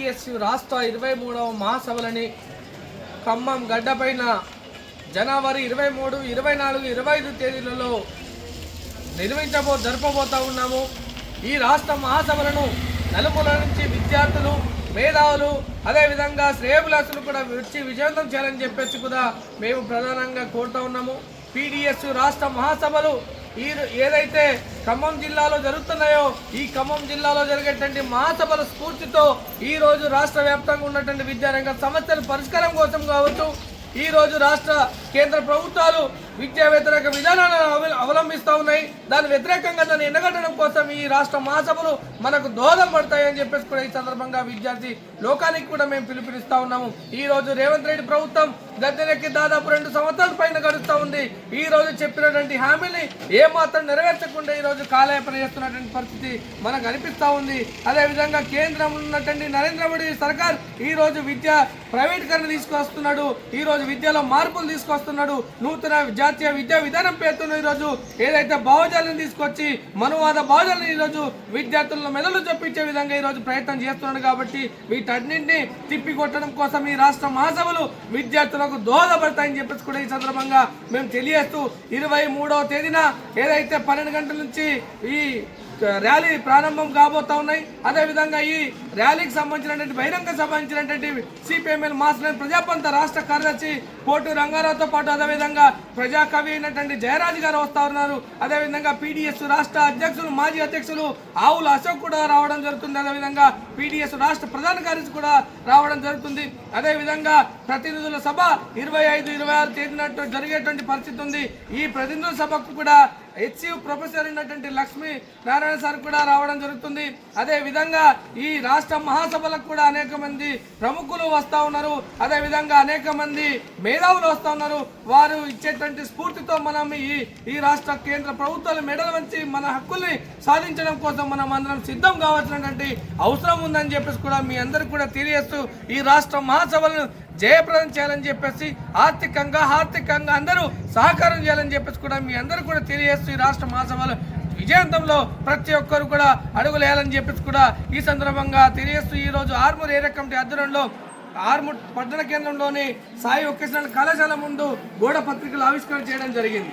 PDSU రాష్ట్ర 23వ మహాసభలని ఖమ్మం గడ్డపైన జనవరి 23, 24, 25 తేదీలలో జరపబోతా ఉన్నాము. ఈ రాష్ట్ర మహాసభలను నలుమూల నుంచి విద్యార్థులు, మేధావులు, అదేవిధంగా శ్రేయోభిలాషులు కూడా వచ్చి విజయవంతం చేయాలని చెప్పేసి కూడా మేము ప్రధానంగా కోరుతా ఉన్నాము. పీడీఎస్యు రాష్ట్ర మహాసభలు ఏదైతే ఖమ్మం జిల్లాలో జరుగుతున్నాయో ఈ ఖమ్మం జిల్లాలో జరిగేటువంటి మహాసభల స్ఫూర్తితో ఈ రోజు రాష్ట్ర వ్యాప్తంగా ఉన్నటువంటి విద్యారంగ సమస్యల పరిష్కారం కోసం కావచ్చు, ఈ రోజు రాష్ట్ర కేంద్ర ప్రభుత్వాలు విద్యా వ్యతిరేక విధానాలను అవలంబిస్తూ ఉన్నాయి. దాని వ్యతిరేకంగా దాన్ని ఎండగట్టడం కోసం ఈ రాష్ట్ర మహాసభలు మనకు దోహదం పడతాయని చెప్పేసి కూడా ఈ సందర్భంగా విద్యార్థి లోకానికి కూడా మేము పిలుపునిస్తా ఉన్నాము. ఈ రోజు రేవంత్ రెడ్డి ప్రభుత్వం గద్దెనెక్కి దాదాపు 2 సంవత్సరాల పైన గడుస్తూ ఉంది. ఈ రోజు చెప్పినటువంటి హామీని ఏమాత్రం నెరవేర్చకుండా ఈ రోజు కాలయాపన చేస్తున్నటువంటి పరిస్థితి మనకు అనిపిస్తూ ఉంది. అదేవిధంగా కేంద్రంలో ఉన్నటువంటి నరేంద్ర మోడీ సర్కార్ ఈ రోజు విద్య ప్రైవేటీకరణ తీసుకొస్తున్నాడు. ఈ రోజు విద్యలో మార్పులు తీసుకొస్తున్నాడు. నూతన జాతీయ విద్యా విధానం పేరుతో ఈరోజు ఏదైతే భావజాలను తీసుకొచ్చి మనువాద భావజాలను ఈరోజు విద్యార్థులను మెదలు చొప్పించే విధంగా ఈరోజు ప్రయత్నం చేస్తున్నాడు. కాబట్టి వీటన్నింటినీ తిప్పికొట్టడం కోసం ఈ రాష్ట్ర మహాసభలు విద్యార్థులకు దోహదపడతాయని చెప్పేసి కూడా ఈ సందర్భంగా మేము తెలియజేస్తూ 23వ తేదీన ఏదైతే 12 గంటల నుంచి ఈ ర్యాలీ ప్రారంభం కాబోతా ఉన్నాయి. అదేవిధంగా ఈ ర్యాలీకి సంబంధించినటువంటి బహిరంగ సంబంధించినటువంటి సిపిఎంఎల్ మాస్టర్ ప్రజాపంత రాష్ట్ర కార్యదర్శి పోటు రంగారావుతో పాటు అదేవిధంగా ప్రజాకవి అయినటువంటి జయరాజ్ గారు వస్తా ఉన్నారు. అదేవిధంగా పీడీఎస్ రాష్ట్ర అధ్యక్షులు, మాజీ అధ్యక్షులు ఆవుల అశోక్ కూడా రావడం జరుగుతుంది. అదేవిధంగా పీడీఎస్ రాష్ట్ర ప్రధాన కార్యదర్శి కూడా రావడం జరుగుతుంది. అదేవిధంగా ప్రతినిధుల సభ 25, 26 తేదీన జరిగేటువంటి పరిస్థితి ఉంది. ఈ ప్రతినిధుల సభకు కూడా హెచ్యు ప్రొఫెసర్ అయినటువంటి లక్ష్మీ నారాయణ సార్ కూడా రావడం జరుగుతుంది. అదే విధంగా ఈ రాష్ట్ర మహాసభలకు కూడా అనేక మంది ప్రముఖులు వస్తూ ఉన్నారు. అదే విధంగా అనేక మంది మేధావులు వస్తూ ఉన్నారు. వారు ఇచ్చేటువంటి స్ఫూర్తితో మనం ఈ రాష్ట్ర కేంద్ర ప్రభుత్వాల మెడల వంచి మన హక్కుల్ని సాధించడం కోసం మనం అందరం సిద్ధం కావాల్సినటువంటి అవసరం ఉందని చెప్పేసి కూడా మీ అందరికీ కూడా తెలియజేస్తూ ఈ రాష్ట్ర మహాసభలను జయప్రదం చేయాలని చెప్పేసి ఆర్థికంగా అందరూ సహకారం చేయాలని చెప్పేసి కూడా మీ అందరూ కూడా తెలియజేస్తూ ఈ రాష్ట్ర మహాసభలు విజయవంతంలో ప్రతి ఒక్కరు కూడా అడుగులేయాలని చెప్పేసి కూడా ఈ సందర్భంగా తెలియజేస్తూ ఈ రోజు ఆర్మూర్ ఏరియా కమిటీ ఆధ్వర్యంలో ఆర్మూర్ పట్టణ కేంద్రంలోని సాయి వొకేషనల్ కళాశాల ముందు గోడ పత్రికలు ఆవిష్కరణ చేయడం జరిగింది.